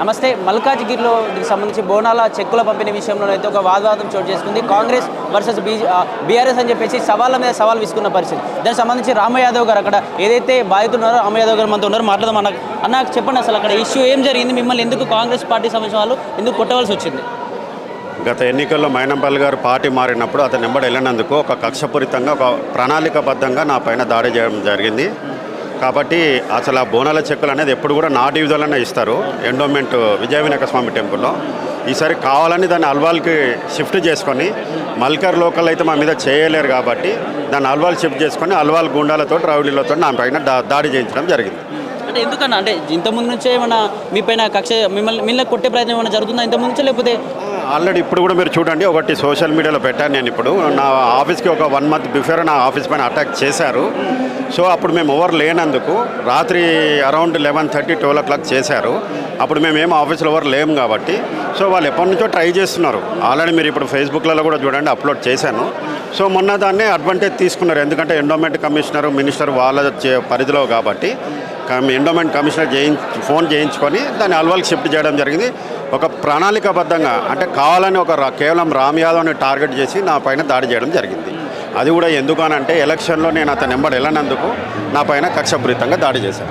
నమస్తే. మల్కాజ్గిరిలో దీనికి సంబంధించి బోనాల చెక్కుల పంపిణీ విషయంలో అయితే ఒక వాదవాదం చోటు చేసుకుంది. కాంగ్రెస్ వర్సెస్ బీఆర్ఎస్ అని చెప్పేసి సవాళ్ళ మీద సవాల్ విసుకున్న పరిస్థితి. దానికి సంబంధించి రామ యాదవ్ గారు అక్కడ ఏదైతే బాధితులు ఉన్నారో రామ యాదవ్ గారు మనతో ఉన్నారు, మాట్లాడదాం. అన్న చెప్పండి, అసలు అక్కడ ఇష్యూ ఏం జరిగింది? మిమ్మల్ని ఎందుకు కాంగ్రెస్ పార్టీ సంబంధించిన వాళ్ళు ఎందుకు కొట్టవలసి వచ్చింది? గత ఎన్నికల్లో మైనంపల్లి గారు పార్టీ మారినప్పుడు అతను వెంబడి వెళ్ళినందుకు ఒక కక్షపూరితంగా ఒక ప్రణాళికాబద్ధంగా నా పైన దాడి చేయడం జరిగింది. కాబట్టి అసలు ఆ బోనాల చెక్కులు అనేది ఎప్పుడు కూడా నా డివిజన్లోనే ఇస్తారు, ఎండోమెంట్ విజయ వినాయక స్వామి టెంపుల్లో. ఈసారి కావాలని దాన్ని అల్వాల్కి షిఫ్ట్ చేసుకొని, మల్కర్ లోకల్ అయితే మా మీద చేయలేరు కాబట్టి దాన్ని అల్వాల్ షిఫ్ట్ చేసుకొని అల్వాల్ గుండాలతో రౌడీలతో నా పైన దాడి చేయించడం జరిగింది. అంటే ఎందుకన్నా, అంటే ఇంతకుముందు నుంచే ఏమైనా మీ పైన కక్ష మిమ్మల్ని కొట్టే ప్రయత్నం ఏమైనా జరుగుతుందా ఇంతకుముందు నుంచే, లేకపోతే? ఆల్రెడీ ఇప్పుడు కూడా మీరు చూడండి, ఒకటి సోషల్ మీడియాలో పెట్టాను నేను. ఇప్పుడు నా ఆఫీస్కి ఒక 1 month బిఫోర్ నా ఆఫీస్ పైన అటాక్ చేశారు. సో అప్పుడు మేము ఎవరు లేనందుకు రాత్రి అరౌండ్ 11:30, 12 o'clock చేశారు. అప్పుడు మేము ఏం ఆఫీస్లో ఎవరు లేము కాబట్టి సో వాళ్ళు ఎప్పటి నుంచో ట్రై చేస్తున్నారు. ఆల్రెడీ మీరు ఇప్పుడు ఫేస్బుక్లలో కూడా చూడండి, అప్లోడ్ చేశాను. సో మొన్న దాన్ని అడ్వాంటేజ్ తీసుకున్నారు, ఎందుకంటే ఎండోమెంట్ కమిషనర్ మినిస్టర్ వాళ్ళ పరిధిలో కాబట్టి ఎండోమెంట్ కమిషనర్ ఫోన్ చేయించుకొని దాన్ని అల్వాల్కి షిఫ్ట్ చేయడం జరిగింది. ఒక ప్రణాళికాబద్ధంగా, అంటే కావాలని కేవలం రామ్ యాదవ్ని టార్గెట్ చేసి నా పైన దాడి చేయడం జరిగింది. అది కూడా ఎందుకనంటే ఎలక్షన్లో నేను అతను వెంబడి వెళ్ళినందుకు నా పైన కక్షపూరితంగా దాడి చేశాను.